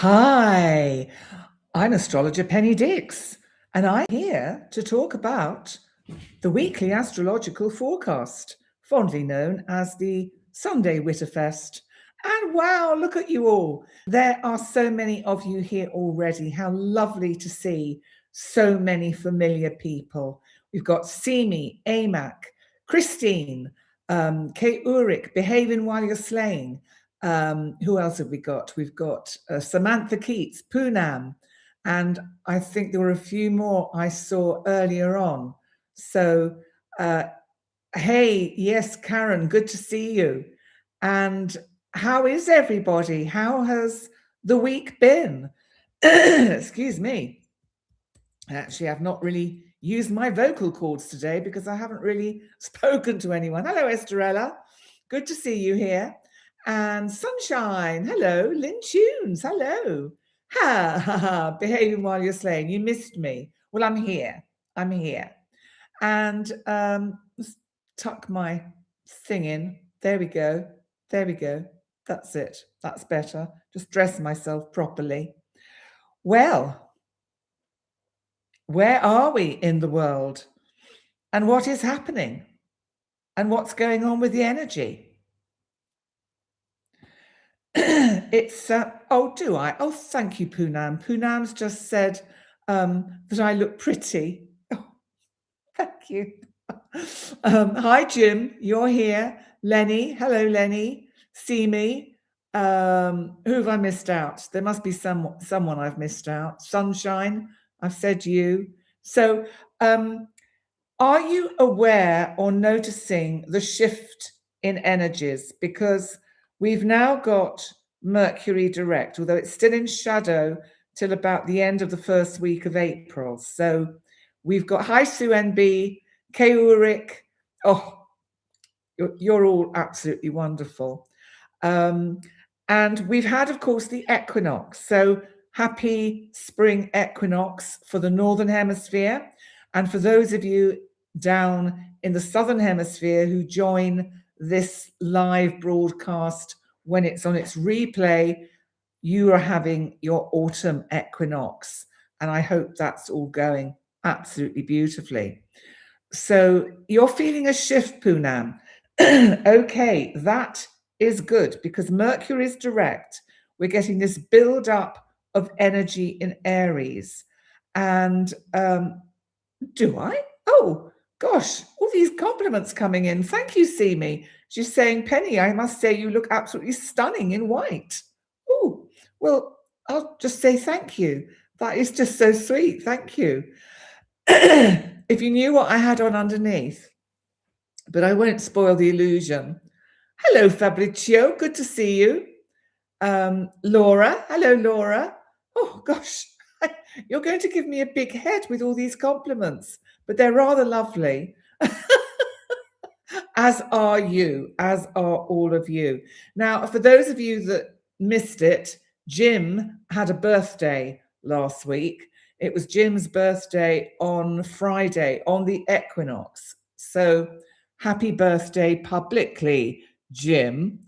Hi, I'm Astrologer Penny Dix, and I'm here to talk about the weekly astrological forecast, fondly known as the Sunday Witterfest. And wow, look at you all. There are so many of you here already. How lovely to see so many familiar people. We've got Simi, Amac, Christine, Kate Ulrich, Behaving While You're Slaying. Who else have we got? We've got Samantha Keats, Poonam, and I think there were a few more I saw earlier on. So, hey, yes, Karen, good to see you. And how is everybody? How has the week been? Excuse me. Actually, I've not really used my vocal cords today because I haven't really spoken to anyone. Hello, Estrella. Good to see you here. And Sunshine. Hello. Lynn Tunes. Hello. Ha ha ha. Behaving While You're Slaying. You missed me. Well, I'm here. I'm here. And let's tuck my thing in. There we go. There we go. That's it. That's better. Just dress myself properly. Well, where are we in the world? And what is happening? And what's going on with the energy? It's, oh, do I? Oh, thank you, Poonam. Poonam's just said that I look pretty. Oh, thank you. Hi, Jim. You're here. Lenny. Hello, Lenny. See me. Who have I missed out? There must be someone I've missed out. Sunshine. I've said you. So are you aware or noticing the shift in energies? Because we've now got Mercury direct, although it's still in shadow till about the end of the first week of April. So we've got Hi Sue NB, Kay Ulrich. Oh, you're all absolutely wonderful. And we've had, of course, the equinox. So happy spring equinox for the Northern Hemisphere. And for those of you down in the Southern Hemisphere who join this live broadcast when it's on its replay, you are having your autumn equinox. And I hope that's all going absolutely beautifully. So you're feeling a shift, Poonam. Okay, that is good because Mercury is direct. We're getting this build up of energy in Aries. And do I? Oh, gosh, all these compliments coming in. Thank you, Simi. She's saying, Penny, I must say you look absolutely stunning in white. Oh, well, I'll just say thank you. That is just so sweet. Thank you. If you knew what I had on underneath, but I won't spoil the illusion. Hello, Fabrizio. Good to see you. Laura. Hello, Laura. Oh, gosh. You're going to give me a big head with all these compliments, but they're rather lovely. As are you, as are all of you. Now, for those of you that missed it, Jim had a birthday last week. It was Jim's birthday on Friday, on the equinox. So happy birthday publicly, Jim.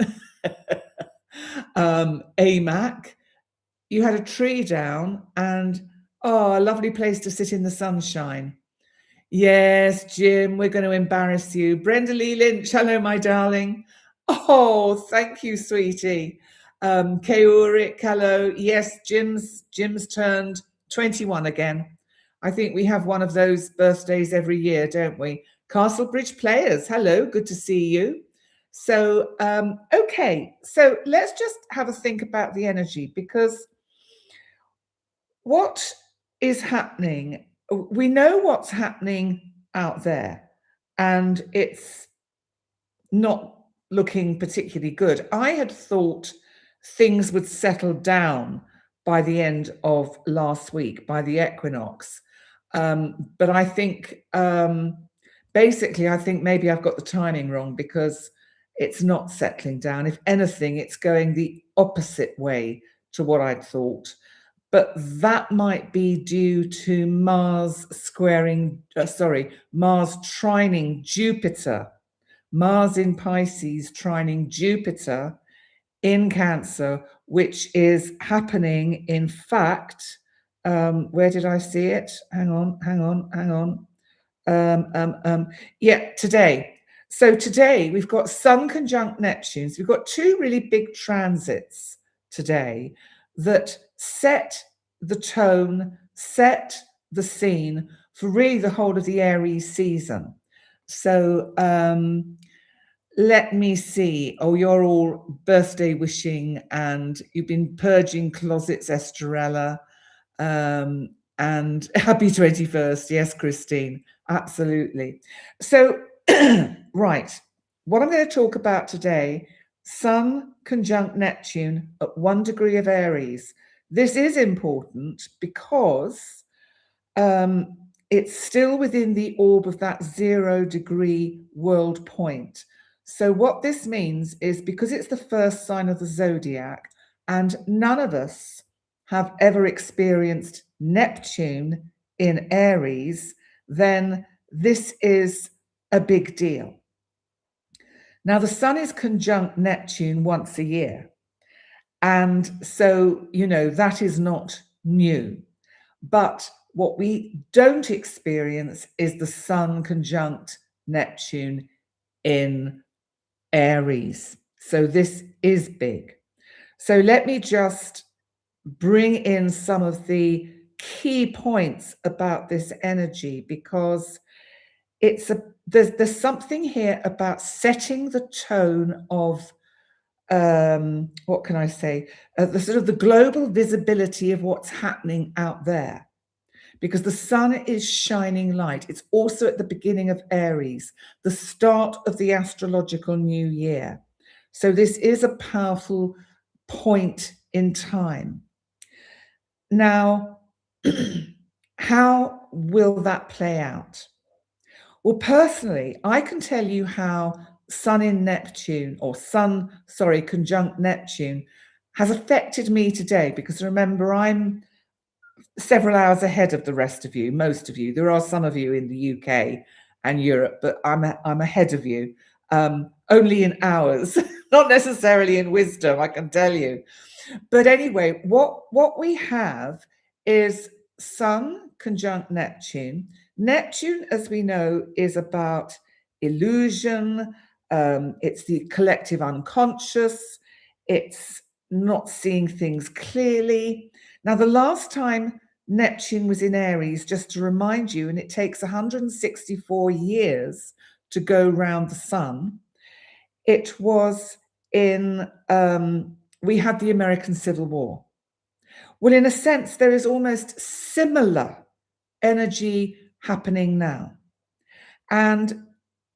Amac, you had a tree down and, oh, a lovely place to sit in the sunshine. Yes, Jim, we're going to embarrass you. Brenda Lee Lynch, hello, my darling. Oh, thank you, sweetie. Kay Ulrich, hello. Yes, Jim's turned 21 again. I think we have one of those birthdays every year, don't we? Castlebridge Players, hello, good to see you. So, okay, so let's just have a think about the energy, because what is happening, we know what's happening out there, and it's not looking particularly good. I had thought things would settle down by the end of last week, by the equinox. But I think, basically, I think maybe I've got the timing wrong, because it's not settling down. If anything, it's going the opposite way to what I'd thought. But that might be due to Mars trining Jupiter. Mars in Pisces trining Jupiter in Cancer, which is happening, in fact, where did I see it? Hang on. Yeah, today. So today we've got Sun conjunct Neptune. So we've got two really big transits today that set the tone, set the scene for really the whole of the Aries season. So let me see. Oh, you're all birthday wishing and you've been purging closets, Estrella. And happy 21st. Yes, Christine, absolutely. So, right, what I'm going to talk about today, Sun conjunct Neptune at 1 degree of Aries. This is important because it's still within the orb of that 0 degree world point. So what this means is, because it's the first sign of the zodiac and none of us have ever experienced Neptune in Aries, then this is a big deal. Now, the Sun is conjunct Neptune once a year. And so, you know, that is not new. But what we don't experience is the Sun conjunct Neptune in Aries. So this is big. So let me just bring in some of the key points about this energy, because there's something here about setting the tone of what can I say, the sort of the global visibility of what's happening out there, because the Sun is shining light. It's also at the beginning of Aries, the start of the astrological new year. So this is a powerful point in time. Now, how will that play out? Well, personally, I can tell you how Sun in Neptune, or Sun, sorry, conjunct Neptune, has affected me today, because remember, I'm several hours ahead of the rest of you, most of you. There are some of you in the UK and Europe, but I'm ahead of you, only in hours, not necessarily in wisdom, I can tell you. But anyway, what we have is Sun conjunct Neptune. Neptune, as we know, is about illusion. It's the collective unconscious. It's not seeing things clearly. Now, the last time Neptune was in Aries, just to remind you, and it takes 164 years to go round the sun, it was in, we had the American Civil War. Well, in a sense, there is almost similar energy happening now. And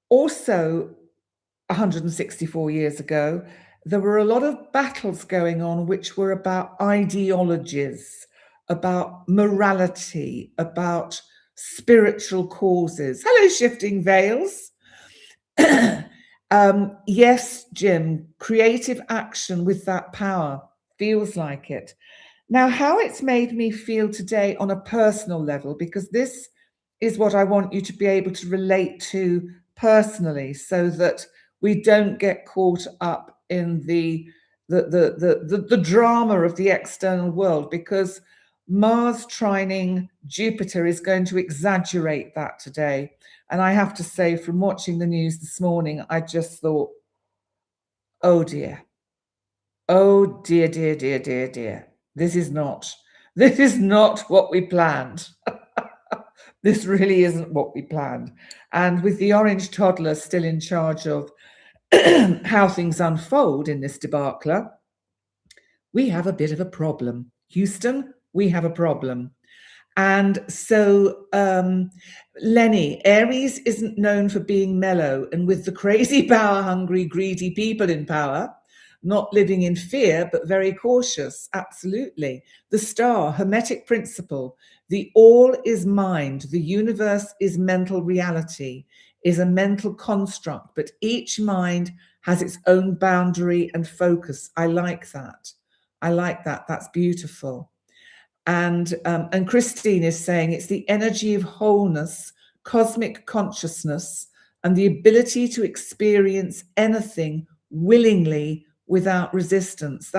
also 164 years ago, there were a lot of battles going on which were about ideologies, about morality, about spiritual causes. Hello, Shifting Veils. Yes, Jim, creative action with that power feels like it. Now, how it's made me feel today on a personal level, because this is what I want you to be able to relate to personally, so that we don't get caught up in the drama of the external world, because Mars trining Jupiter is going to exaggerate that today. And I have to say, from watching the news this morning, I just thought, oh dear. Oh dear, dear, dear, dear, dear. This is not what we planned. This really isn't what we planned. And with the orange toddler still in charge of how things unfold in this debacle, we have a bit of a problem. Houston, we have a problem. And so, Lenny, Aries isn't known for being mellow, and with the crazy, power-hungry, greedy people in power, not living in fear, but very cautious, absolutely. The star, Hermetic principle, the all is mind, the universe is mental reality, is a mental construct, but each mind has its own boundary and focus. I like that. I like that. That's beautiful. And Christine is saying it's the energy of wholeness, cosmic consciousness, and the ability to experience anything willingly without resistance.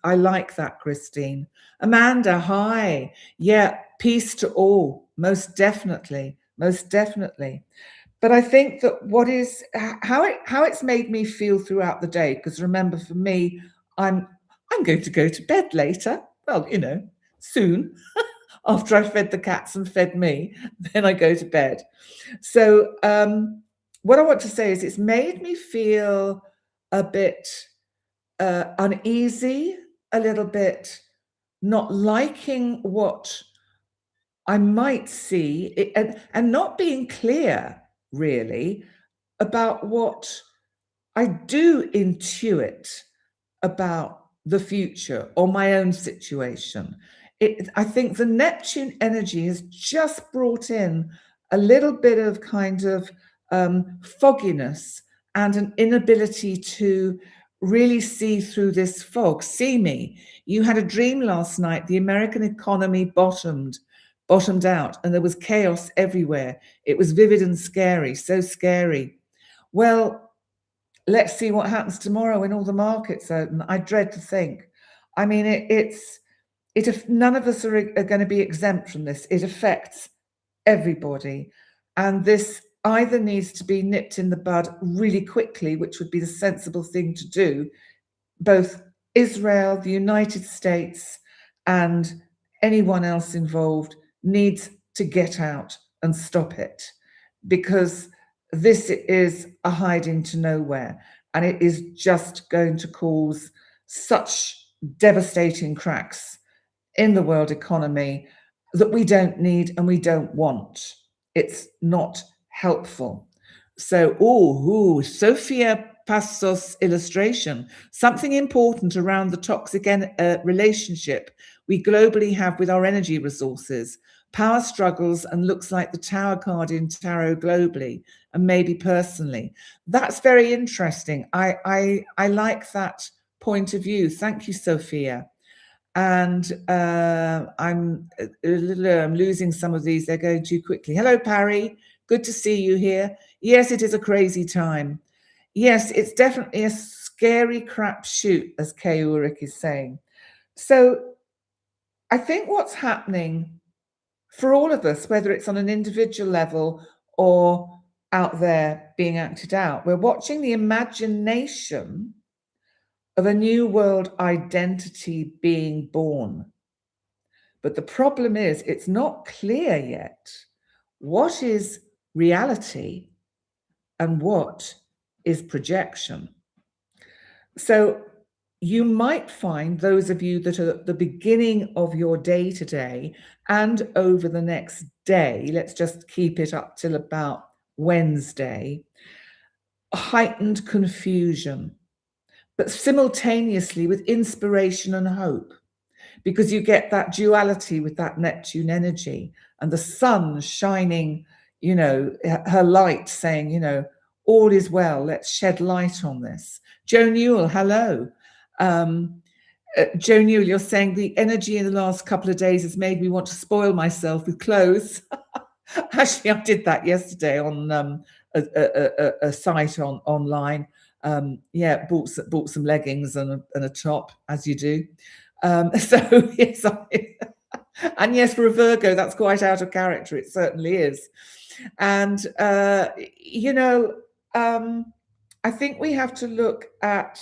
I like that, Christine. Amanda, hi. Yeah, peace to all. Most definitely. Most definitely. But I think that how it's made me feel throughout the day, because remember, for me, I'm going to go to bed later. Well, soon, after I've fed the cats and fed me, then I go to bed. So what I want to say is it's made me feel a bit uneasy, a little bit not liking what I might see, and not being clear, really, about what I do intuit about the future or my own situation. I think the Neptune energy has just brought in a little bit of kind of fogginess and an inability to really see through this fog. See me. You had a dream last night. The American economy bottomed out, and there was chaos everywhere. It was vivid and scary, so scary. Well, let's see what happens tomorrow when all the markets open. I dread to think. I mean, none of us are going to be exempt from this. It affects everybody. And this either needs to be nipped in the bud really quickly, which would be the sensible thing to do. Both Israel, the United States, and anyone else involved needs to get out and stop it, because this is a hiding to nowhere, and it is just going to cause such devastating cracks in the world economy that we don't need and we don't want. It's not helpful. So, Sophia Passos illustration, something important around the toxic relationship we globally have with our energy resources, power struggles, and looks like the Tower card in tarot globally and maybe personally. That's very interesting. I like that point of view. Thank you, Sophia. And I'm losing some of these. They're going too quickly. Hello, Parry. Good to see you here. Yes, it is a crazy time. Yes, it's definitely a scary crapshoot, as Kay Ulrich is saying. So I think what's happening for all of us, whether it's on an individual level or out there being acted out, we're watching the imagination of a new world identity being born. But the problem is, it's not clear yet what is reality and what is projection. So you might find, those of you that are at the beginning of your day today and over the next day, let's just keep it up till about Wednesday, heightened confusion, but simultaneously with inspiration and hope, because you get that duality with that Neptune energy and the sun shining, her light saying, all is well, let's shed light on this. Joe Newell, hello. Joe Newell, you're saying the energy in the last couple of days has made me want to spoil myself with clothes. Actually, I did that yesterday on a site online. Bought some leggings and a top, as you do. So yes, and yes, for a Virgo, that's quite out of character. It certainly is. And I think we have to look at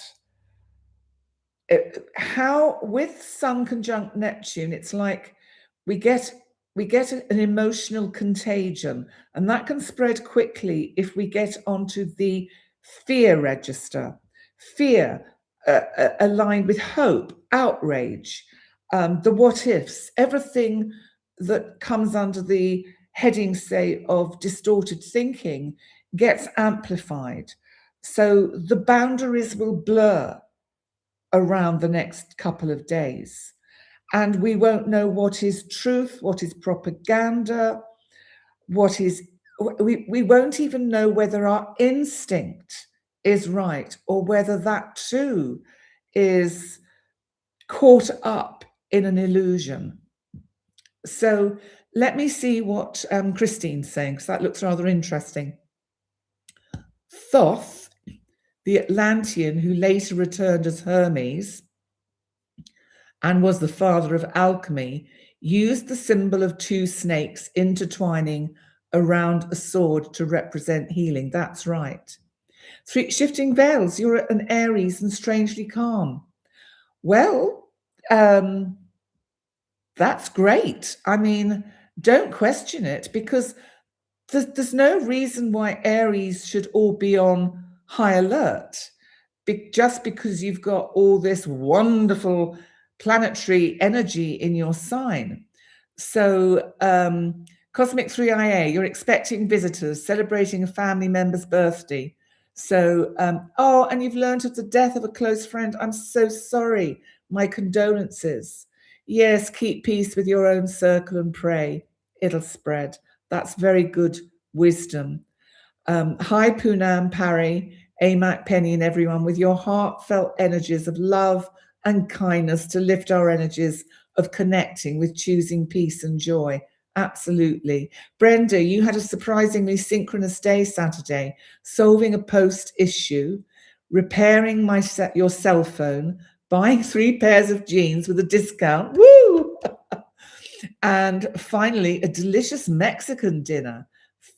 how, with Sun conjunct Neptune, it's like we get an emotional contagion, and that can spread quickly if we get onto the fear register. Fear aligned with hope, outrage, the what ifs, everything that comes under the heading, say, of distorted thinking gets amplified. So the boundaries will blur around the next couple of days, and we won't know what is truth, what is propaganda, we won't even know whether our instinct is right or whether that too is caught up in an illusion. So let me see what Christine's saying, because that looks rather interesting. Thoth, the Atlantean, who later returned as Hermes and was the father of alchemy, used the symbol of two snakes intertwining around a sword to represent healing. That's right. Shifting veils, you're an Aries and strangely calm. Well, that's great. I mean, don't question it, because there's no reason why Aries should all be on high alert just because you've got all this wonderful planetary energy in your sign. So, Cosmic 3IA, you're expecting visitors, celebrating a family member's birthday. So, and you've learned of the death of a close friend. I'm so sorry. My condolences. Yes, keep peace with your own circle and pray. It'll spread. That's very good wisdom. Hi, Poonam, Parry, Amac, Penny, and everyone, with your heartfelt energies of love and kindness to lift our energies of connecting with choosing peace and joy. Absolutely. Brenda, you had a surprisingly synchronous day Saturday, solving a post issue, repairing your cell phone, buying 3 pairs of jeans with a discount. Woo! And finally, a delicious Mexican dinner.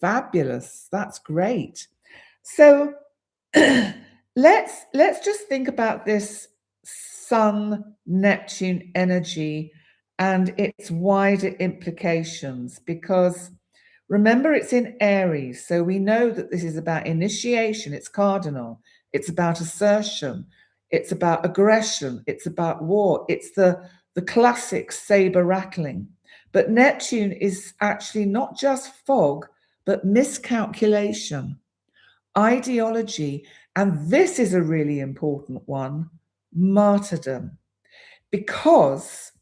Fabulous. That's great. So let's just think about this Sun Neptune energy and its wider implications, because remember, it's in Aries, so we know that this is about initiation. It's cardinal. It's about assertion. It's about aggression. It's about war. It's the classic saber rattling. But Neptune is actually not just fog, but miscalculation, ideology, and this is a really important one, martyrdom. Because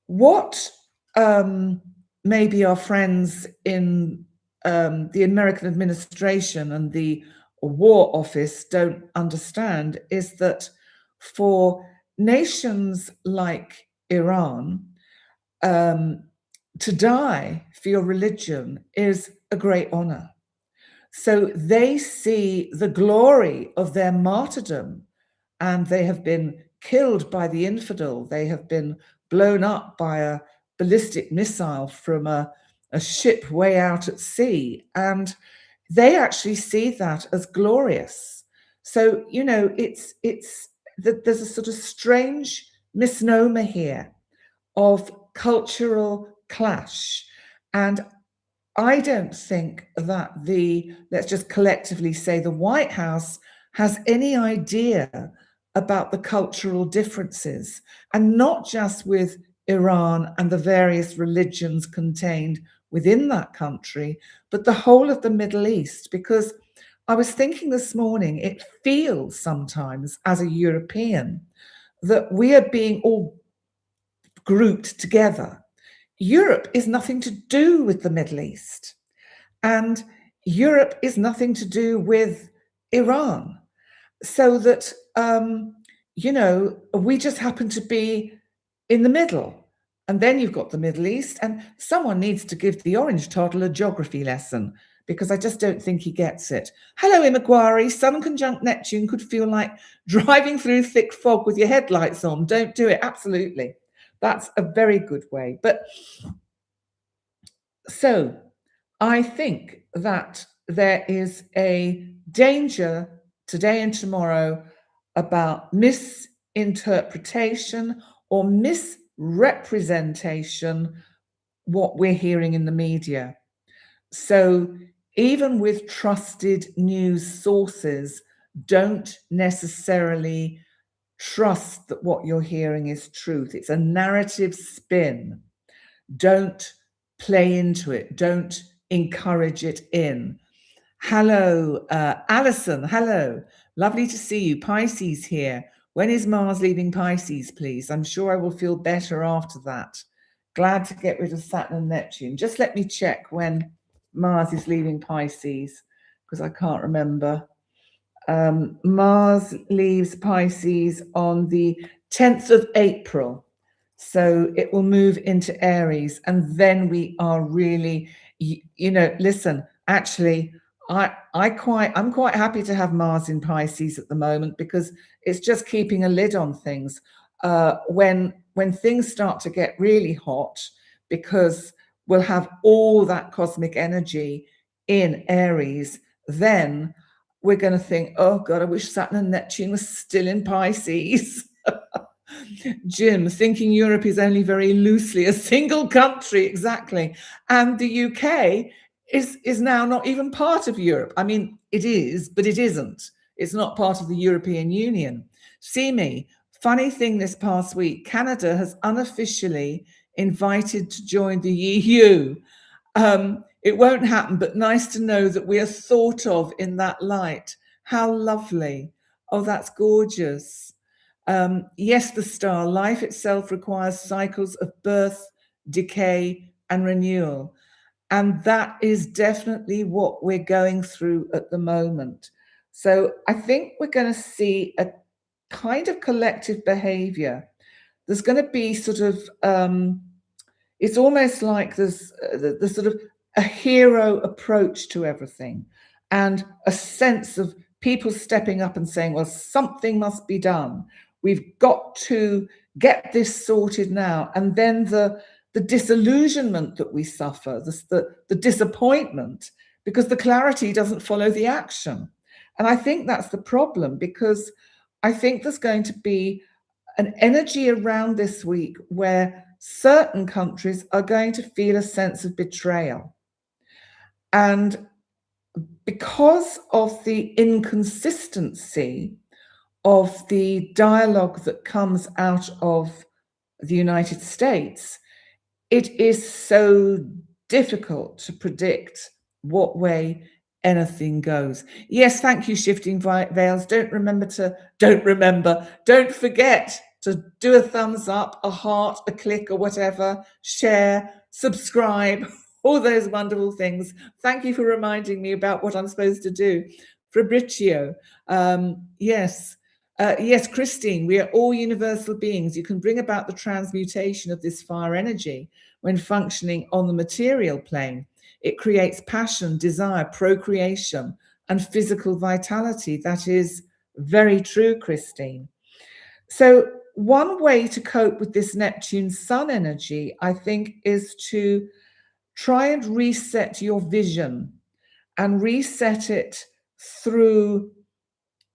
what maybe our friends in the American administration and the War Office don't understand is that for nations like Iran, to die for your religion is a great honor. So they see the glory of their martyrdom, and they have been killed by the infidel. They have been blown up by a ballistic missile from a ship way out at sea. And they actually see that as glorious. So, you know, it's that there's a sort of strange misnomer here of cultural clash. And I don't think that let's just collectively say, the White House has any idea about the cultural differences, and not just with Iran and the various religions contained within that country, but the whole of the Middle East. Because I was thinking this morning, it feels sometimes as a European that we are being all grouped together. Europe is nothing to do with the Middle East, and Europe is nothing to do with Iran. So that, you know, we just happen to be in the middle. And then you've got the Middle East, and someone needs to give the orange turtle a geography lesson, because I just don't think he gets it. Hello, Imaguari. Sun conjunct Neptune could feel like driving through thick fog with your headlights on. Don't do it. Absolutely. That's a very good way. But so I think that there is a danger today and tomorrow about misinterpretation or misrepresentation what we're hearing in the media. So even with trusted news sources, don't necessarily trust that what you're hearing is truth. It's a narrative spin. Don't play into it. Don't encourage it in. Hello, Alison. Hello. Lovely to see you. Pisces here. When is Mars leaving Pisces, please? I'm sure I will feel better after that. Glad to get rid of Saturn and Neptune. Just let me check when Mars is leaving Pisces, because I can't remember. Mars leaves Pisces on the 10th of April. So it will move into Aries. And then we are really, you know, listen, actually, I'm quite happy to have Mars in Pisces at the moment because it's just keeping a lid on things. When things start to get really hot, because we'll have all that cosmic energy in Aries, then we're going to think, oh God, I wish Saturn and Neptune was still in Pisces. Jim, thinking Europe is only very loosely a single country, exactly. And the UK is now not even part of Europe. I mean, it is, but it isn't. It's not part of the European Union. See me. Funny thing this past week, Canada has unofficially invited to join the EU. It won't happen, but nice to know that we are thought of in that light. How lovely. Oh, that's gorgeous. Yes, the star, life itself requires cycles of birth, decay, and renewal. And that is definitely what we're going through at the moment. So I think we're going to see a kind of collective behavior. There's going to be sort of, it's almost like there's the sort of a hero approach to everything and a sense of people stepping up and saying, well, something must be done. We've got to get this sorted now. And then the disillusionment that we suffer, the disappointment, because the clarity doesn't follow the action. And I think that's the problem, because I think there's going to be an energy around this week where certain countries are going to feel a sense of betrayal. And because of the inconsistency of the dialogue that comes out of the United States, it is so difficult to predict what way anything goes. Yes, thank you, Shifting Veils. Don't forget to do a thumbs up, a heart, a click, or whatever, share, subscribe, all those wonderful things. Thank you for reminding me about what I'm supposed to do. Fabrizio, yes. Yes, Christine, we are all universal beings. You can bring about the transmutation of this fire energy when functioning on the material plane. It creates passion, desire, procreation, and physical vitality. That is very true, Christine. So one way to cope with this Neptune Sun energy, I think, is to try and reset your vision and reset it through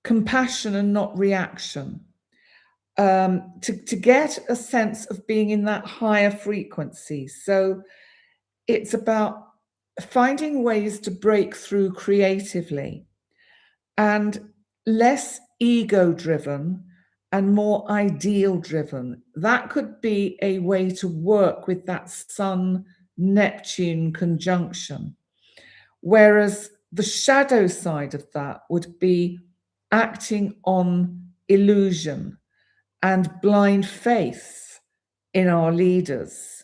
compassion and not reaction, to get a sense of being in that higher frequency. So it's about finding ways to break through creatively and less ego driven and more ideal driven. That could be a way to work with that Sun Neptune conjunction. Whereas the shadow side of that would be acting on illusion and blind faith in our leaders.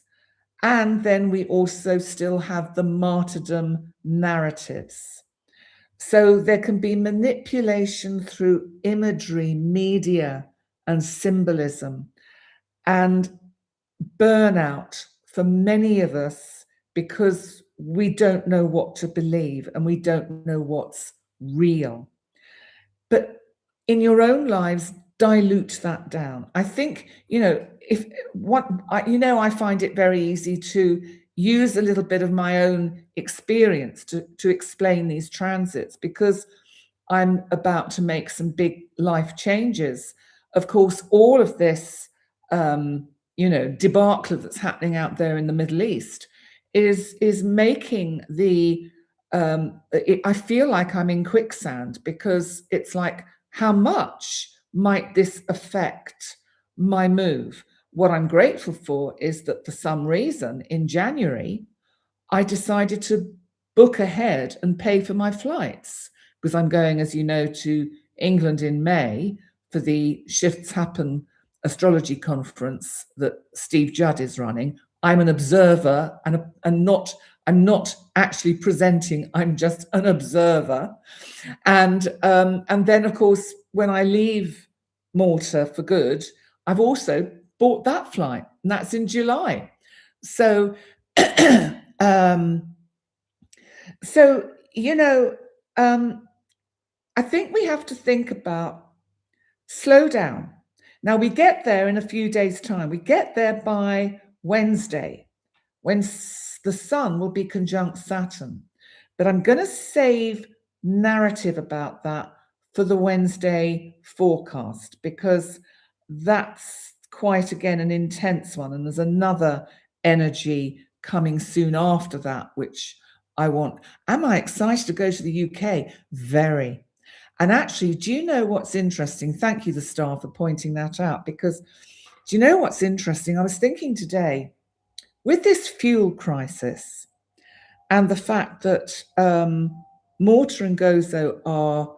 And then we also still have the martyrdom narratives. So there can be manipulation through imagery, media, and symbolism, and burnout for many of us because we don't know what to believe and we don't know what's real. But in your own lives, dilute that down. I think, I find it very easy to use a little bit of my own experience to explain these transits, because I'm about to make some big life changes. Of course, all of this, debacle that's happening out there in the Middle East is making I feel like I'm in quicksand, because it's like, how much might this affect my move? What I'm grateful for is that for some reason in January, I decided to book ahead and pay for my flights, because I'm going, as you know, to England in May for the Shifts Happen Astrology Conference that Steve Judd is running. I'm an observer and I'm not actually presenting. I'm just an observer. And then, of course, when I leave Malta for good, I've also bought that flight, and that's in July. So, I think we have to think about slow down. Now, we get there in a few days' time. We get there by Wednesday, when the sun will be conjunct Saturn. But I'm going to save narrative about that for the Wednesday forecast, because that's quite, again, an intense one. And there's another energy coming soon after that, which I want. Am I excited to go to the UK? Very. And actually, do you know what's interesting? Thank you, the star, for pointing that out, because do you know what's interesting? I was thinking today, with this fuel crisis and the fact that Malta and Gozo are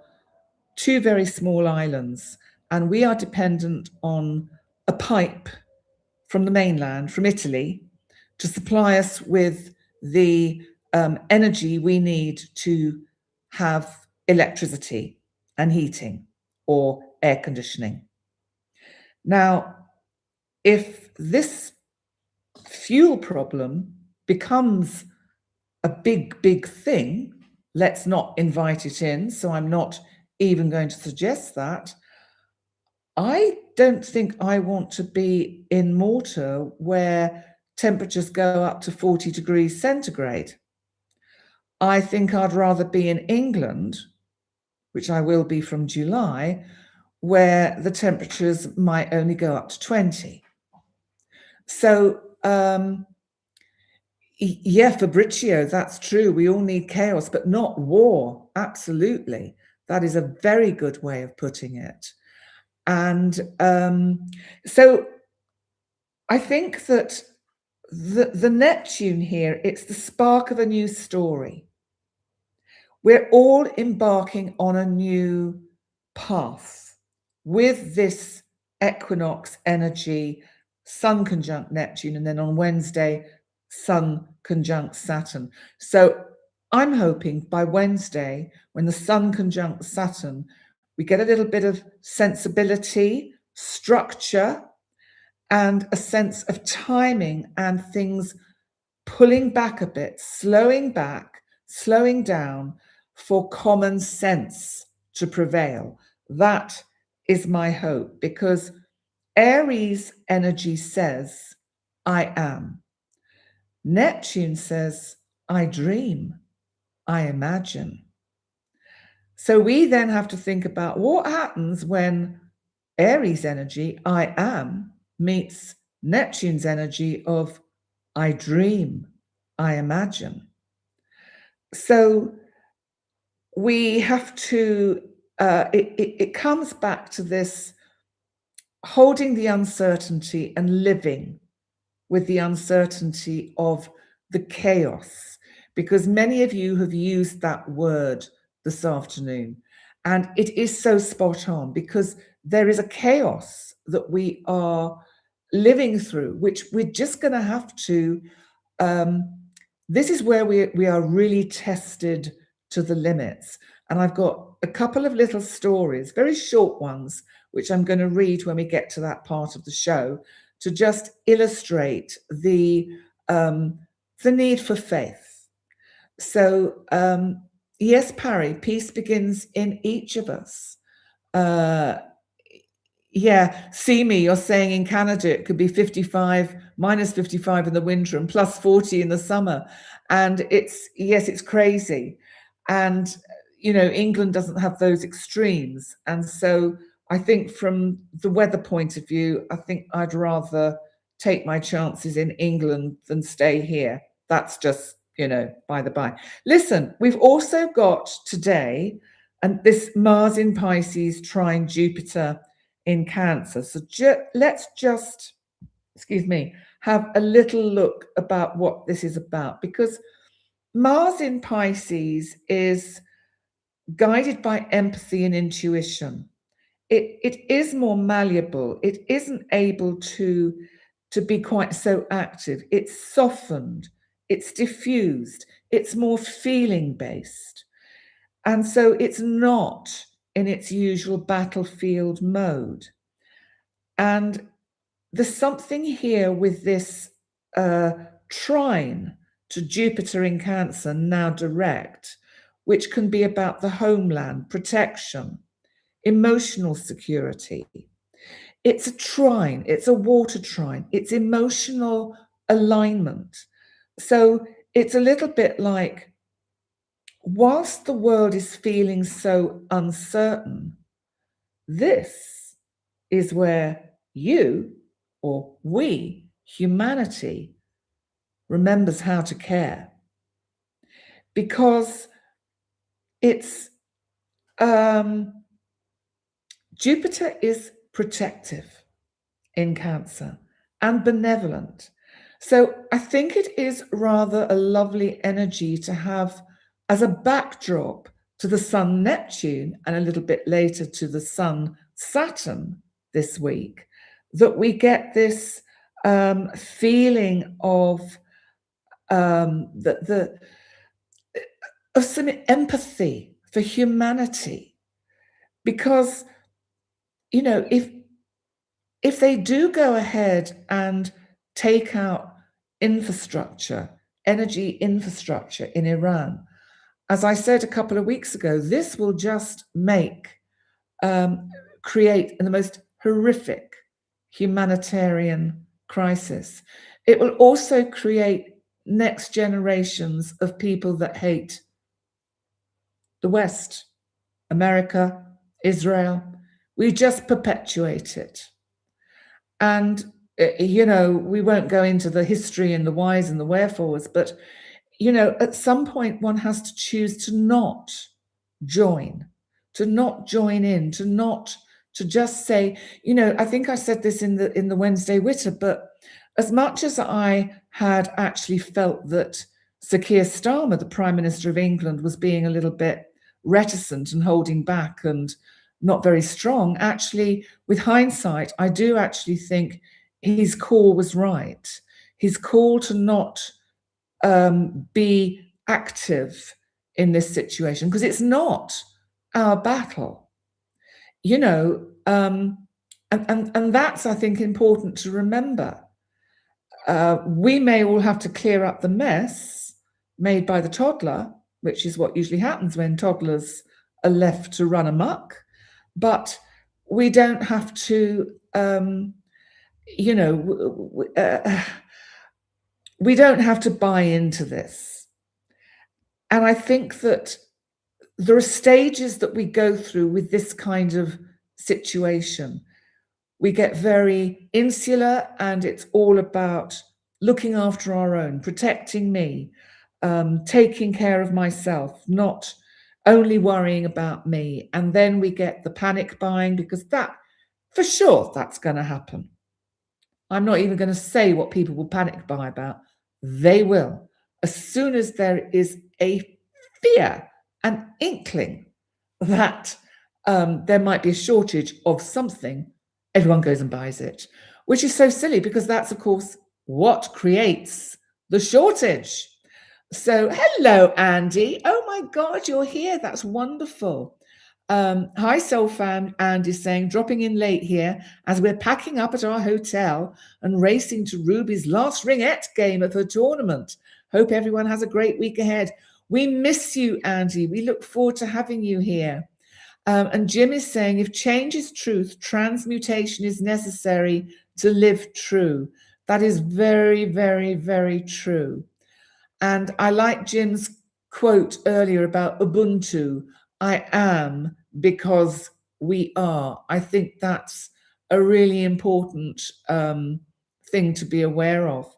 two very small islands, and we are dependent on a pipe from the mainland, from Italy, to supply us with the energy we need to have electricity and heating or air conditioning. Now, if this fuel problem becomes a big, big thing, let's not invite it in. So I'm not even going to suggest that. I don't think I want to be in Malta where temperatures go up to 40 degrees centigrade. I think I'd rather be in England, which I will be from July, where the temperatures might only go up to 20. So, yeah, Fabrizio, that's true. We all need chaos, but not war. Absolutely. That is a very good way of putting it. And so I think that the Neptune here, it's the spark of a new story. We're all embarking on a new path with this equinox energy, Sun conjunct Neptune, and then on Wednesday, Sun conjunct Saturn. So I'm hoping by Wednesday, when the Sun conjunct Saturn, we get a little bit of sensibility, structure, and a sense of timing and things pulling back a bit, slowing back, slowing down for common sense to prevail. That is my hope, because Aries energy says, I am. Neptune says, I dream, I imagine. So we then have to think about what happens when Aries energy, I am, meets Neptune's energy of I dream, I imagine. So we have to, it comes back to this holding the uncertainty and living with the uncertainty of the chaos, because many of you have used that word this afternoon, and it is so spot on, because there is a chaos that we are living through, which we're just going to have to, this is where we are really tested to the limits. And I've got a couple of little stories, very short ones, which I'm going to read when we get to that part of the show, to just illustrate the need for faith. So, yes, Parry, peace begins in each of us. Yeah, see me, you're saying in Canada it could be 55, minus 55 in the winter and plus 40 in the summer. And it's crazy. And, you know, England doesn't have those extremes. And so I think from the weather point of view, I think I'd rather take my chances in England than stay here. That's just, you know, by the by. Listen, we've also got today, and this Mars in Pisces trine Jupiter in Cancer. So let's just, excuse me, have a little look about what this is about, because Mars in Pisces is guided by empathy and intuition. It is more malleable. It isn't able to be quite so active. It's softened. It's diffused. It's more feeling based. And so it's not in its usual battlefield mode. And there's something here with this trine to Jupiter in Cancer, now direct, which can be about the homeland, protection, emotional security. It's a trine, it's a water trine, it's emotional alignment. So it's a little bit like, whilst the world is feeling so uncertain, this is where you, or we, humanity, remembers how to care. Because it's Jupiter is protective in Cancer and benevolent. So I think it is rather a lovely energy to have as a backdrop to the Sun Neptune and a little bit later to the Sun Saturn this week, that we get this feeling of of some empathy for humanity. Because, you know, if they do go ahead and take out infrastructure, energy infrastructure in Iran, as I said a couple of weeks ago, this will just create the most horrific humanitarian crisis. It will also create next generations of people that hate the West, America, Israel. We just perpetuate it. And, you know, we won't go into the history and the whys and the wherefores, but, you know, at some point one has to choose to not join in, to just say, you know, I think I said this in the Wednesday Witter, but as much as I had actually felt that Sir Keir Starmer, the Prime Minister of England, was being a little bit reticent and holding back and not very strong, actually, with hindsight, I do actually think his call was right. His call to not be active in this situation, because it's not our battle, you know, and that's, I think, important to remember. We may all have to clear up the mess made by the toddler, which is what usually happens when toddlers are left to run amok. But we don't have to, you know, we don't have to buy into this. And I think that there are stages that we go through with this kind of situation. We get very insular, and it's all about looking after our own, protecting me, taking care of myself, not only worrying about me. And then we get the panic buying, because that, for sure, that's going to happen. I'm not even going to say what people will panic buy about. They will. As soon as there is a fear, an inkling that there might be a shortage of something, everyone goes and buys it, which is so silly, because that's, of course, what creates the shortage. So, hello, Andy. Oh my God, you're here. That's wonderful. Hi, Soul Fam. Andy's saying, dropping in late here as we're packing up at our hotel and racing to Ruby's last ringette game of her tournament. Hope everyone has a great week ahead. We miss you, Andy. We look forward to having you here. And Jim is saying, if change is truth, transmutation is necessary to live true. That is very, very, very true. And I like Jim's quote earlier about Ubuntu. I am because we are. I think that's a really important thing to be aware of.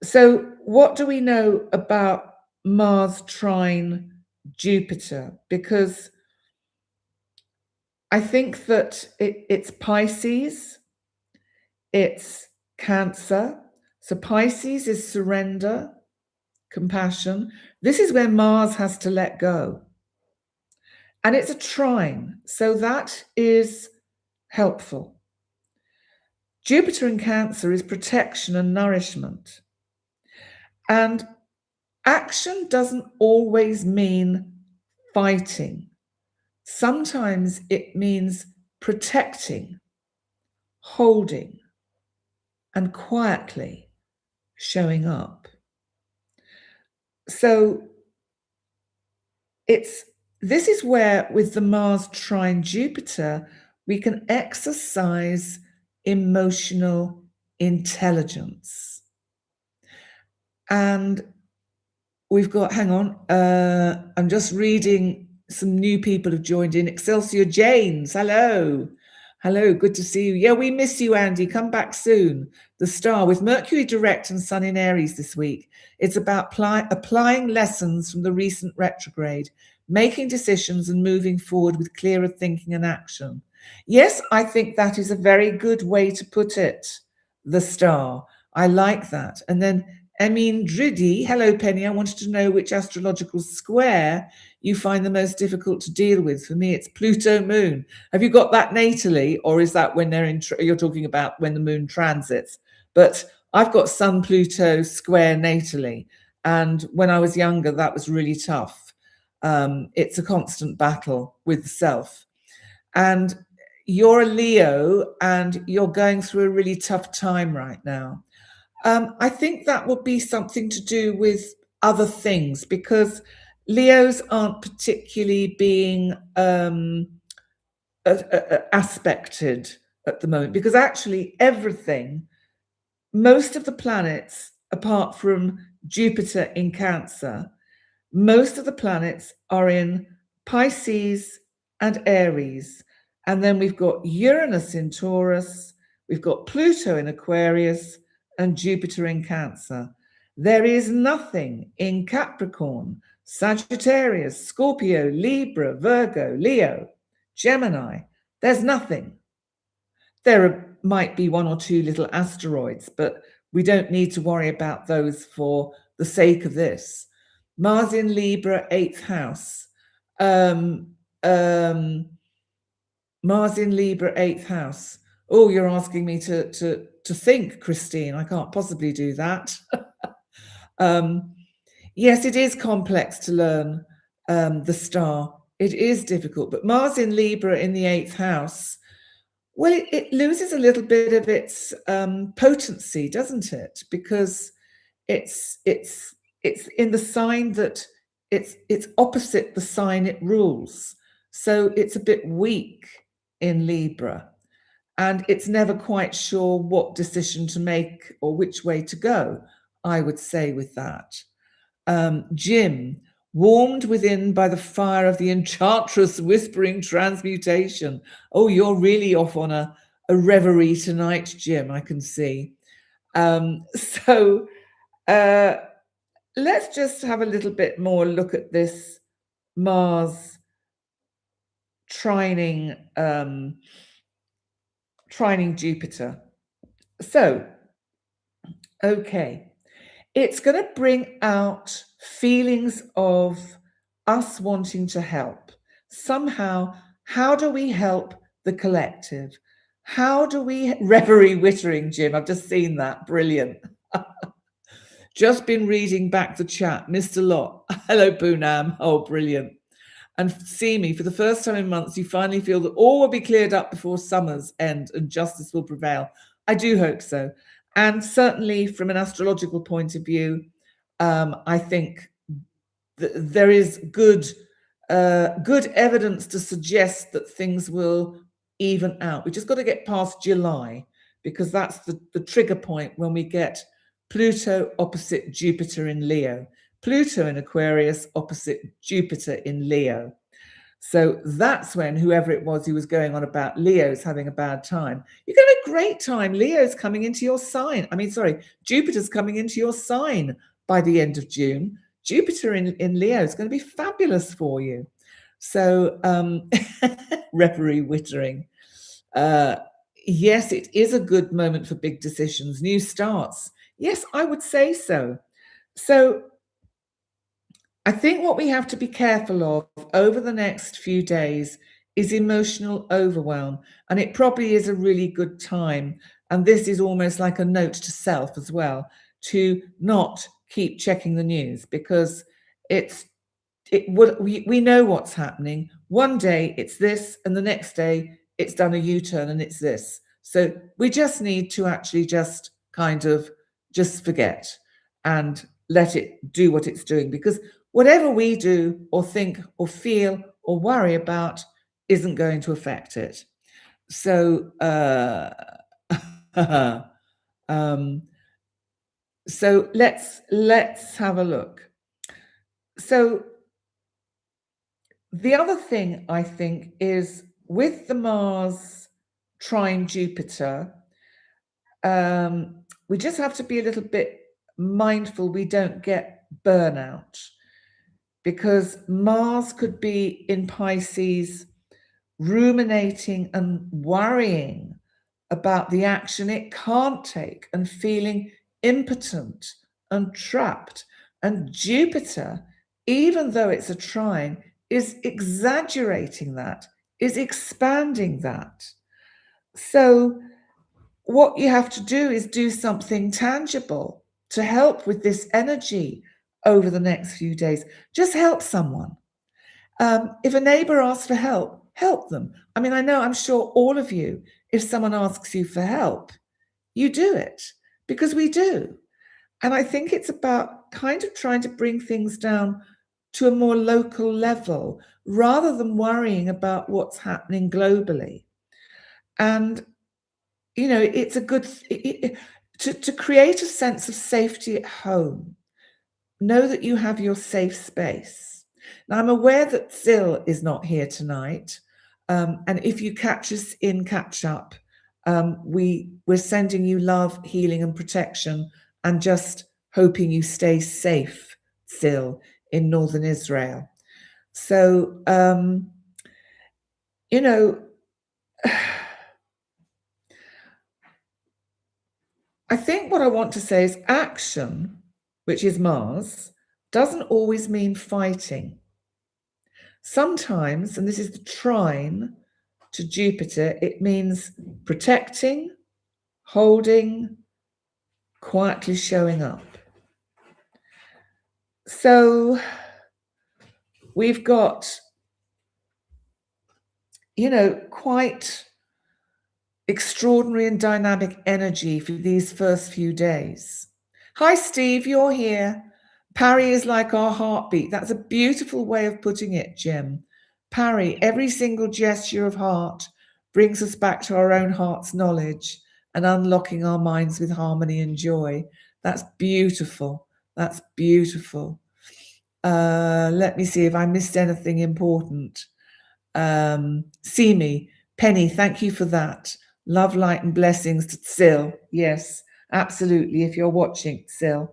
So what do we know about Mars trine Jupiter? Because I think that it's Pisces, it's Cancer. So Pisces is surrender, compassion. This is where Mars has to let go. And it's a trine, so that is helpful. Jupiter in Cancer is protection and nourishment. And action doesn't always mean fighting. Sometimes it means protecting, holding, and quietly showing up. So this is where, with the Mars trine Jupiter, we can exercise emotional intelligence. And we've got, hang on, I'm just reading, some new people have joined in. Excelsior James, hello. Hello, good to see you. Yeah, we miss you, Andy. Come back soon. The star with Mercury direct and Sun in Aries this week. It's about applying lessons from the recent retrograde, making decisions and moving forward with clearer thinking and action. Yes, I think that is a very good way to put it, the star. I like that. And then Emin Dridi, hello Penny, I wanted to know which astrological square you find the most difficult to deal with. For me, it's Pluto Moon. Have you got that natally, or is that when they're in? You're talking about when the Moon transits. But I've got Sun Pluto square natally, and when I was younger, that was really tough. It's a constant battle with the self, and you're a Leo, and you're going through a really tough time right now. I think that would be something to do with other things, because Leos aren't particularly being aspected at the moment, because actually everything, most of the planets, apart from Jupiter in Cancer, most of the planets are in Pisces and Aries. And then we've got Uranus in Taurus, we've got Pluto in Aquarius, and Jupiter in Cancer. There is nothing in Capricorn, Sagittarius, Scorpio, Libra, Virgo, Leo, Gemini. There's nothing. There might be one or two little asteroids, but we don't need to worry about those for the sake of this. Mars in Libra, 8th house. Mars in Libra, 8th house. Oh, you're asking me to think, Christine. I can't possibly do that. Yes, it is complex to learn the star. It is difficult, but Mars in Libra in the 8th house, well, it loses a little bit of its potency, doesn't it? Because it's in the sign that it's opposite the sign it rules. So it's a bit weak in Libra, and it's never quite sure what decision to make or which way to go, I would say, with that. Jim, warmed within by the fire of the enchantress whispering transmutation. Oh, you're really off on a reverie tonight, Jim, I can see. So let's just have a little bit more look at this Mars trining Jupiter. So, okay. It's going to bring out feelings of us wanting to help. Somehow, how do we help the collective? How do we, reverie wittering, Jim, I've just seen that, brilliant. Just been reading back the chat, Mr. Lot, hello Poonam, oh brilliant. And see me, for the first time in months, you finally feel that all will be cleared up before summer's end and justice will prevail. I do hope so. And certainly from an astrological point of view, I think there is good evidence to suggest that things will even out. We just got to get past July, because that's the trigger point when we get Pluto opposite Jupiter in Leo. Pluto in Aquarius opposite Jupiter in Leo. So that's when whoever it was who was going on about Leo's having a bad time, you're going to have a great time. Leo's coming into your sign. Jupiter's coming into your sign by the end of June. Jupiter in Leo is going to be fabulous for you. So reverie wittering. Yes, it is a good moment for big decisions, new starts. Yes, I would say so. So I think what we have to be careful of over the next few days is emotional overwhelm. And it probably is a really good time. And this is almost like a note to self as well, to not keep checking the news, because we know what's happening. One day it's this, and the next day it's done a U-turn and it's this. So we just need to actually just kind of just forget and let it do what it's doing, because whatever we do or think or feel or worry about isn't going to affect it. So, so let's have a look. So the other thing I think is with the Mars trine Jupiter, we just have to be a little bit mindful we don't get burnout, because Mars could be in Pisces ruminating and worrying about the action it can't take and feeling impotent and trapped. And Jupiter, even though it's a trine, is exaggerating that, is expanding that. So what you have to do is do something tangible to help with this energy over the next few days. Just help someone. If a neighbor asks for help, help them. I mean, I'm sure all of you, if someone asks you for help, you do it, because we do. And I think it's about kind of trying to bring things down to a more local level rather than worrying about what's happening globally. And, it's a good, to create a sense of safety at home. Know that you have your safe space. Now, I'm aware that Sil is not here tonight. And if you catch us in catch up, we're sending you love, healing, and protection, and just hoping you stay safe, Sil, in northern Israel. So, I think what I want to say is action, which is Mars, doesn't always mean fighting. Sometimes, and this is the trine to Jupiter, it means protecting, holding, quietly showing up. So we've got, quite extraordinary and dynamic energy for these first few days. Hi, Steve, you're here. Parry is like our heartbeat. That's a beautiful way of putting it, Jim. Parry, every single gesture of heart brings us back to our own heart's knowledge and unlocking our minds with harmony and joy. That's beautiful. That's beautiful. Let me see if I missed anything important. See me. Penny, thank you for that. Love, light, and blessings to Sil. Yes, absolutely, if you're watching, Sil.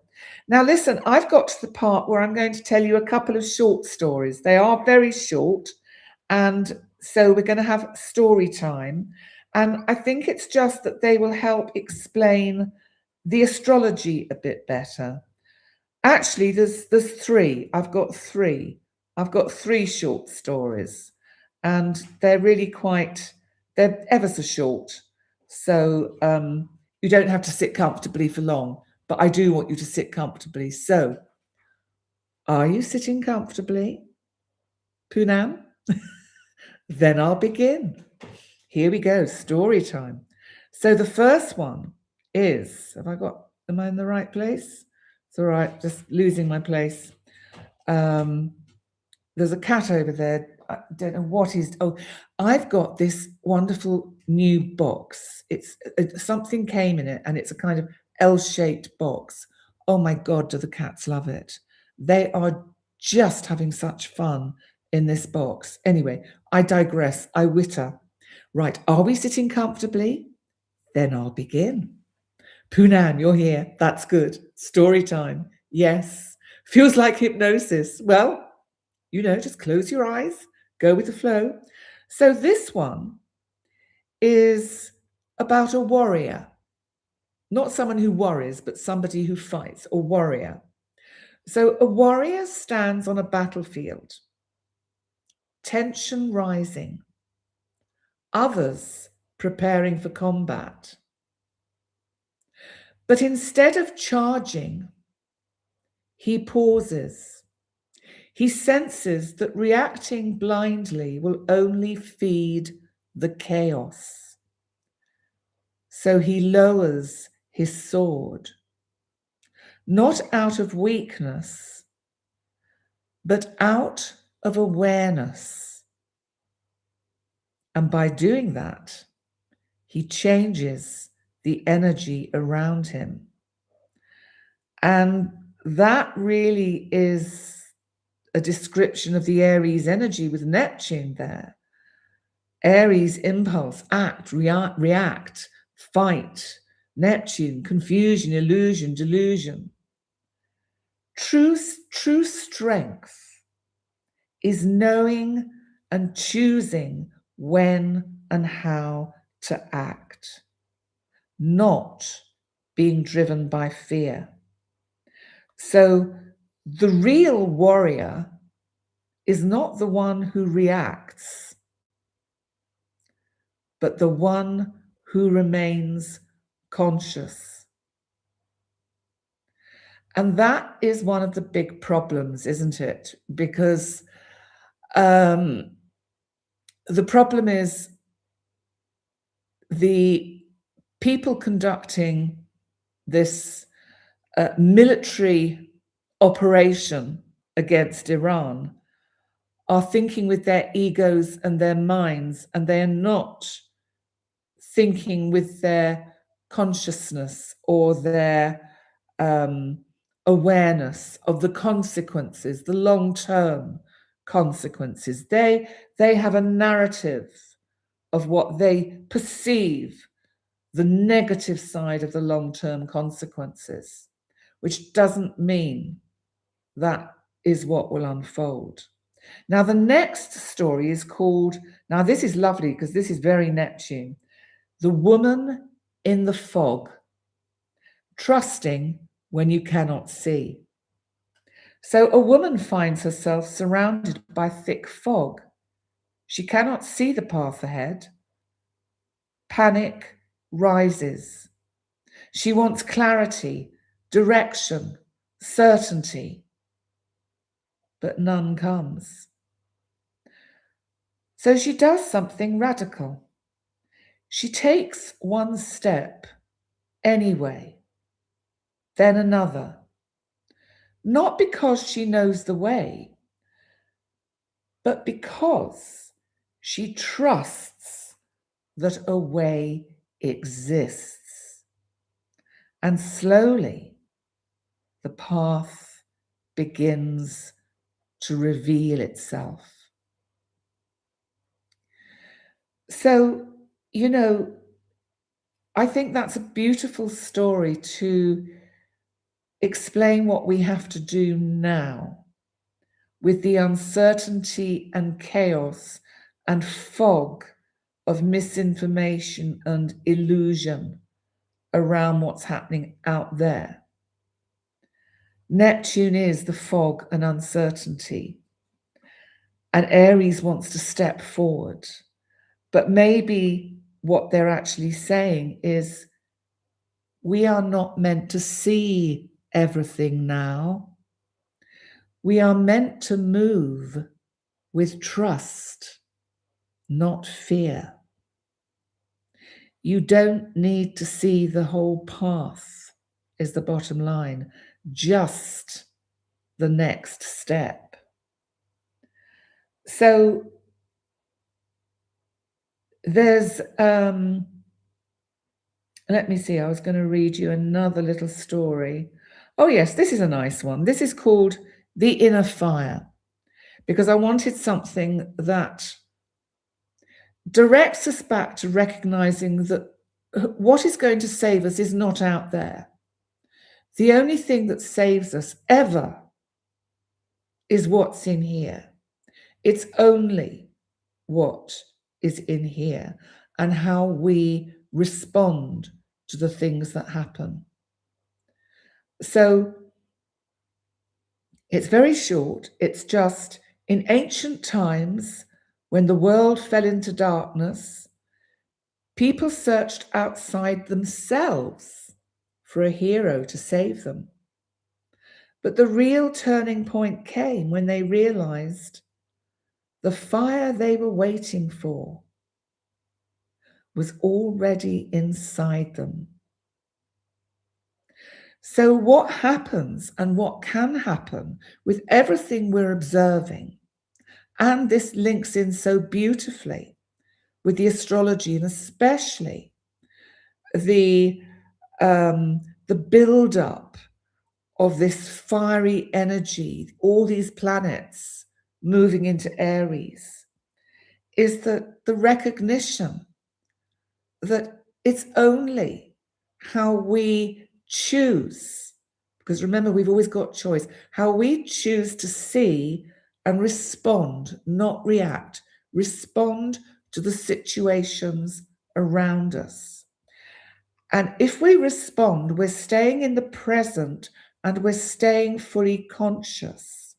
Now, listen, I've got to the part where I'm going to tell you a couple of short stories. They are very short, and so we're going to have story time. And I think it's just that they will help explain the astrology a bit better. Actually, there's three. I've got three. I've got three short stories, and they're really they're ever so short. So you don't have to sit comfortably for long, but I do want you to sit comfortably. So, are you sitting comfortably, Poonam? Then I'll begin. Here we go, story time. So the first one is, am I in the right place? It's all right, just losing my place. There's a cat over there. I don't know what he's. Oh, I've got this wonderful new box. Something came in it, and it's a kind of L-shaped box. Oh my God, do the cats love it? They are just having such fun in this box. Anyway, I digress. I witter. Right, are we sitting comfortably? Then I'll begin. Poonan, you're here. That's good. Story time. Yes. Feels like hypnosis. Well, just close your eyes, go with the flow. So this one is about a warrior, not someone who worries, but somebody who fights, a warrior. So a warrior stands on a battlefield, tension rising, others preparing for combat. But instead of charging, he pauses. He senses that reacting blindly will only feed the chaos. So he lowers his sword, not out of weakness, but out of awareness. And by doing that, he changes the energy around him. And that really is a description of the Aries energy with Neptune there. Aries, impulse, act, react, fight. Neptune, confusion, illusion, delusion. True strength is knowing and choosing when and how to act, not being driven by fear. So the real warrior is not the one who reacts, but the one who remains conscious. And that is one of the big problems, isn't it? Because the problem is the people conducting this military operation against Iran are thinking with their egos and their minds, and they are not thinking with their consciousness or their awareness of the consequences, the long-term consequences. They have a narrative of what they perceive the negative side of the long-term consequences, which doesn't mean that is what will unfold. Now, the next story is called, now this is lovely because this is very Neptune, The Woman in the Fog, Trusting When You Cannot See. So a woman finds herself surrounded by thick fog. She cannot see the path ahead. Panic rises. She wants clarity, direction, certainty, but none comes. So she does something radical. She takes one step anyway, then another, not because she knows the way, but because she trusts that a way exists. And slowly, the path begins to reveal itself. So, you know, I think that's a beautiful story to explain what we have to do now with the uncertainty and chaos and fog of misinformation and illusion around what's happening out there. Neptune is the fog and uncertainty, and Aries wants to step forward. But maybe what they're actually saying is we are not meant to see everything now. We are meant to move with trust, not fear. You don't need to see the whole path, is the bottom line, just the next step. So there's, let me see, I was going to read you another little story. Oh yes, this is a nice one. This is called The Inner Fire, because I wanted something that directs us back to recognizing that what is going to save us is not out there. The only thing that saves us ever is what's in here. It's only what is in here and how we respond to the things that happen. So it's very short. It's just, in ancient times, when the world fell into darkness, people searched outside themselves for a hero to save them. But the real turning point came when they realized the fire they were waiting for was already inside them. So what happens and what can happen with everything we're observing, and this links in so beautifully with the astrology, and especially the build-up of this fiery energy, all these planets moving into Aries, is that the recognition that it's only how we choose, because remember, we've always got choice, how we choose to see and respond, not react, respond to the situations around us. And if we respond, we're staying in the present and we're staying fully conscious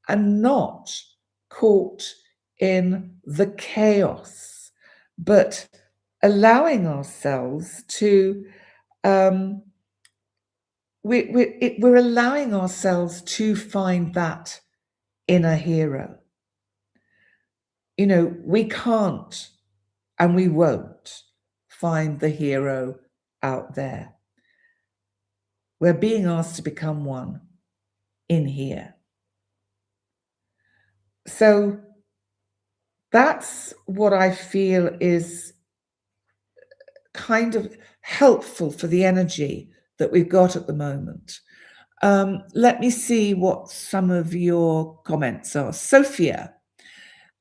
and not caught in the chaos, but allowing ourselves to, we're allowing ourselves to find that inner hero. You know, we can't and we won't find the hero out there. We're being asked to become one in here. So that's what I feel is kind of helpful for the energy that we've got at the moment. Let me see what some of your comments are. Sophia,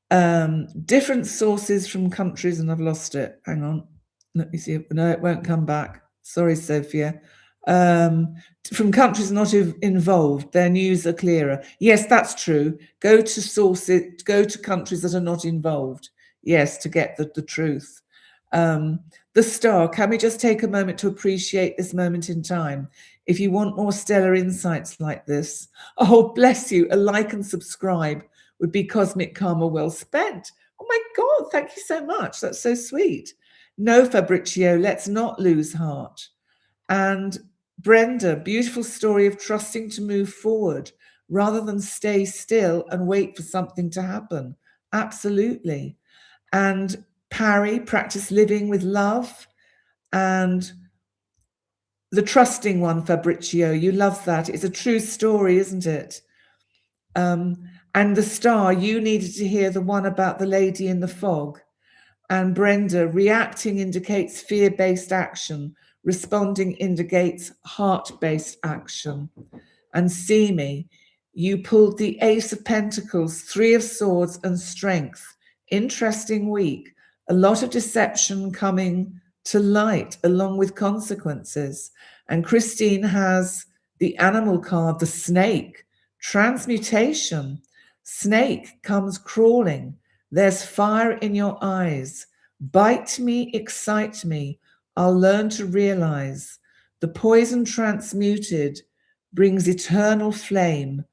different sources from countries, and I've lost it. Hang on. Let me see. No, it won't come back. Sorry, Sophia. From countries not involved, their news are clearer. Yes, that's true. Go to sources, go to countries that are not involved. Yes, to get the truth. The star, can we just take a moment to appreciate this moment in time? If you want more stellar insights like this, oh, bless you, a like and subscribe would be cosmic karma well spent. Oh my God, thank you so much. That's so sweet. No, Fabrizio, let's not lose heart. And Brenda, beautiful story of trusting to move forward rather than stay still and wait for something to happen. Absolutely. And Parry, practice living with love. And the trusting one, Fabrizio, you love that. It's a true story, isn't it? And the star, you needed to hear the one about the lady in the fog. And Brenda, reacting indicates fear-based action. Responding indicates heart-based action. And Simi, you pulled the Ace of Pentacles, Three of Swords, and Strength. Interesting week. A lot of deception coming to light along with consequences. And Christine has the animal card, the snake. Transmutation. Snake comes crawling. There's fire in your eyes. Bite me, excite me. I'll learn to realize. The poison transmuted brings eternal flame.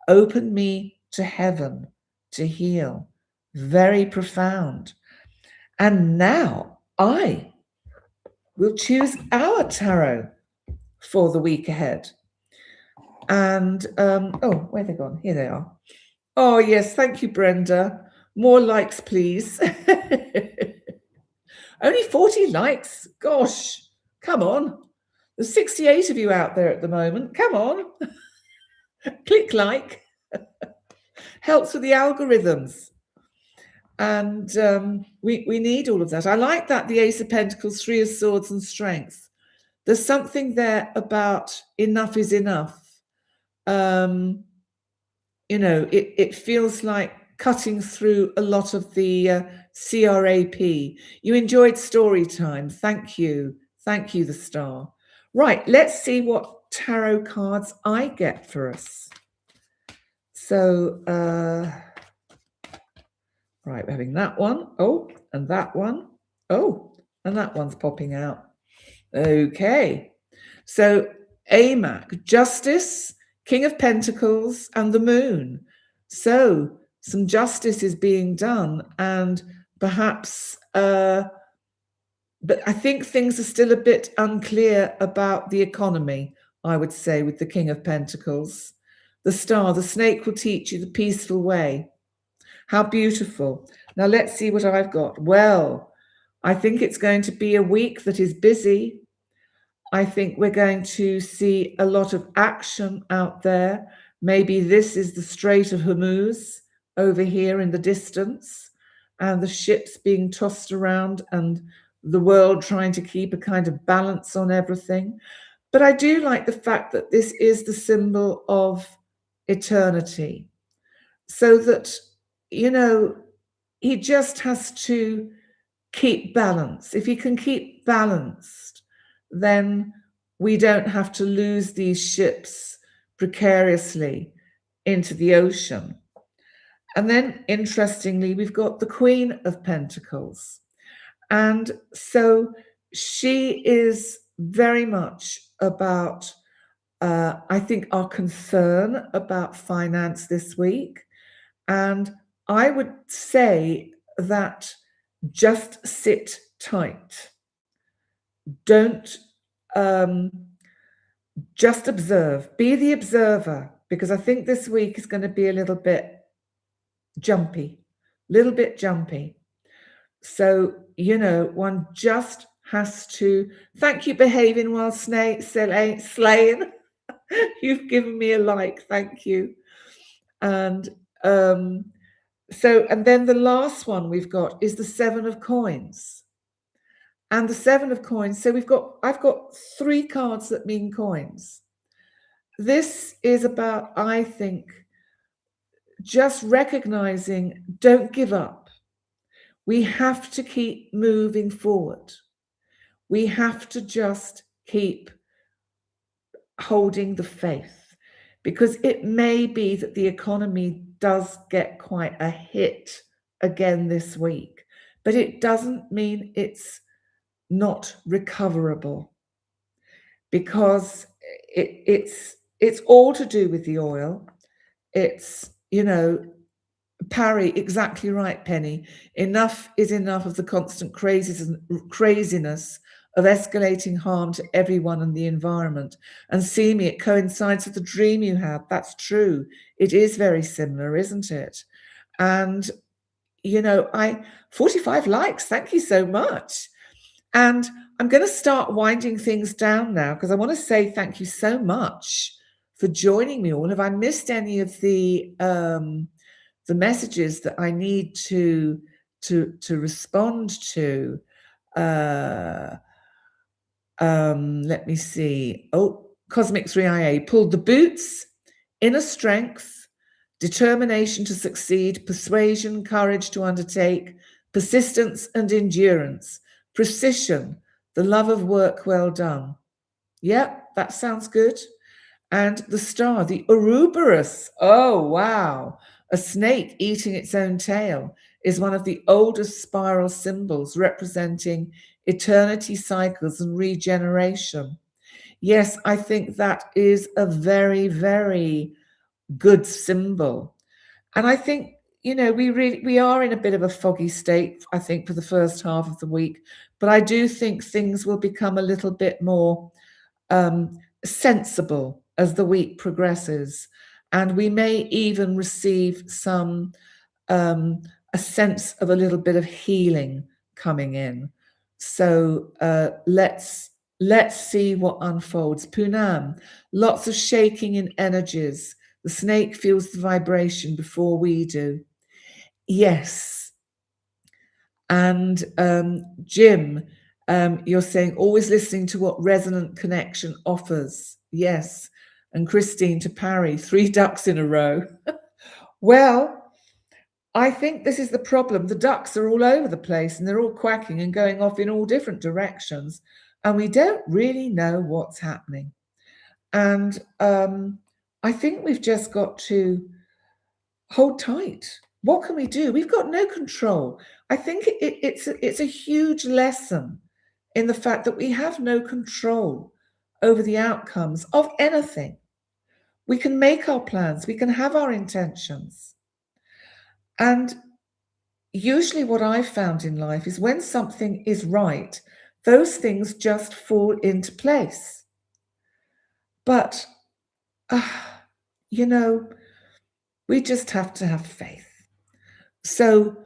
Open me to heaven to heal. Very profound. And now I will choose our tarot for the week ahead. And, oh, where are they gone? Here they are. Oh, yes, thank you, Brenda. More likes, please. Only 40 likes. Gosh, come on. There's 68 of you out there at the moment. Come on. Click like. Helps with the algorithms. And we need all of that. I like that, the Ace of Pentacles, Three of Swords, and Strength. There's something there about enough is enough. You know, it feels like cutting through a lot of the CRAP. You enjoyed story time. Thank you. Thank you, the star. Right, let's see what tarot cards I get for us. So, right, we're having that one. Oh, and that one. Oh, and that one's popping out. Okay. So, AMAC, Justice, King of Pentacles, and the Moon. So, some justice is being done, and perhaps, but I think things are still a bit unclear about the economy, I would say, with the King of Pentacles. The star, the snake will teach you the peaceful way. How beautiful. Now, let's see what I've got. Well, I think it's going to be a week that is busy. I think we're going to see a lot of action out there. Maybe this is the Strait of Hormuz over here in the distance, and the ships being tossed around and the world trying to keep a kind of balance on everything. But I do like the fact that this is the symbol of eternity, so that, he just has to keep balance. If he can keep balanced, then we don't have to lose these ships precariously into the ocean. And then, interestingly, we've got the Queen of Pentacles. And so she is very much about, I think, our concern about finance this week. And I would say that just sit tight. Don't just observe. Be the observer, because I think this week is going to be a little bit jumpy. So, one just has to, thank you, behaving while slaying. You've given me a like, thank you. And and then the last one we've got is the Seven of Coins. And the Seven of Coins, so I've got 3 cards that mean coins. This is about, I think, just recognizing, don't give up. We have to keep moving forward. We have to just keep holding the faith, because it may be that the economy does get quite a hit again this week, but it doesn't mean it's not recoverable, because it's all to do with the oil. It's, Parry, exactly right, Penny. Enough is enough of the constant craziness of escalating harm to everyone and the environment. And see me, it coincides with the dream you had. That's true. It is very similar, isn't it? And, 45 likes. Thank you so much. And I'm going to start winding things down now, because I want to say thank you so much for joining me all. Have I missed any of the messages that I need to respond to? Let me see. Oh, Cosmic 3IA pulled the boots, inner strength, determination to succeed, persuasion, courage to undertake, persistence and endurance, precision, the love of work well done. Yep, that sounds good. And the star, the Ouroboros. Oh, wow. A snake eating its own tail is one of the oldest spiral symbols representing eternity cycles and regeneration. Yes, I think that is a very, very good symbol. And I think, we are in a bit of a foggy state, I think, for the first half of the week. But I do think things will become a little bit more sensible as the week progresses. And we may even receive a sense of a little bit of healing coming in. So let's see what unfolds. Poonam, lots of shaking in energies. The snake feels the vibration before we do. Yes. And Jim, you're saying always listening to what resonant connection offers. Yes. And Christine, to Parry, 3 ducks in a row. Well, I think this is the problem. The ducks are all over the place and they're all quacking and going off in all different directions. And we don't really know what's happening. And I think we've just got to hold tight. What can we do? We've got no control. I think it's a huge lesson in the fact that we have no control over the outcomes of anything. We can make our plans. We can have our intentions. And usually what I've found in life is when something is right, those things just fall into place. But, we just have to have faith. So,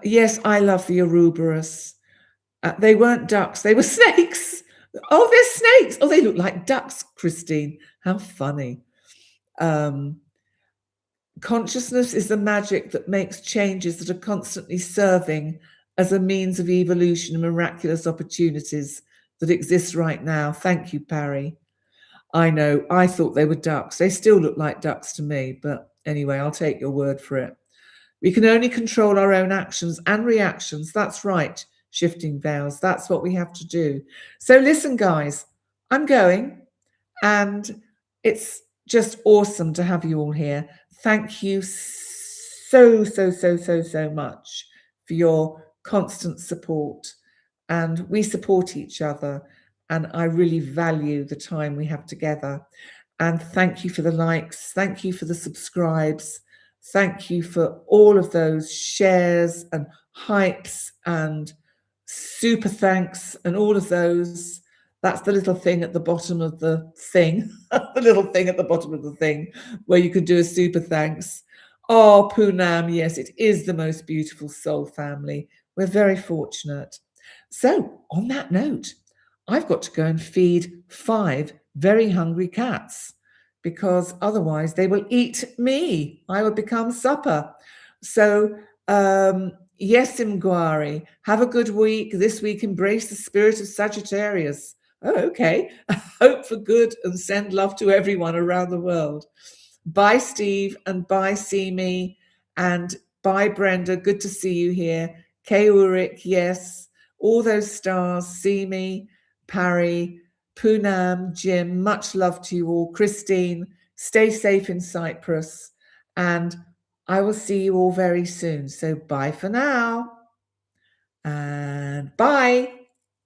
yes, I love the Ouroboros. They weren't ducks, they were snakes. Oh, they're snakes. Oh, they look like ducks, Christine. How funny. Consciousness is the magic that makes changes that are constantly serving as a means of evolution and miraculous opportunities that exist right now. Thank you, Parry. I know, I thought they were ducks. They still look like ducks to me, but anyway, I'll take your word for it. We can only control our own actions and reactions. That's right, shifting veils. That's what we have to do. So listen, guys, I'm going, and it's just awesome to have you all here. Thank you so much for your constant support. And we support each other. And I really value the time we have together. And thank you for the likes. Thank you for the subscribes. Thank you for all of those shares and hypes and super thanks and all of those. That's the little thing at the bottom of the thing, the little thing at the bottom of the thing where you can do a super thanks. Oh, Poonam, yes, it is the most beautiful soul family. We're very fortunate. So, on that note, I've got to go and feed 5 very hungry cats because otherwise they will eat me. I will become supper. So, yes, Imguari, have a good week. This week, embrace the spirit of Sagittarius. Oh, okay. Hope for good and send love to everyone around the world. Bye, Steve, and bye, See Me, and bye, Brenda. Good to see you here. Kay Ulrich, yes. All those stars, See Me, Parry, Poonam, Jim, much love to you all. Christine, stay safe in Cyprus. And I will see you all very soon. So bye for now. And bye.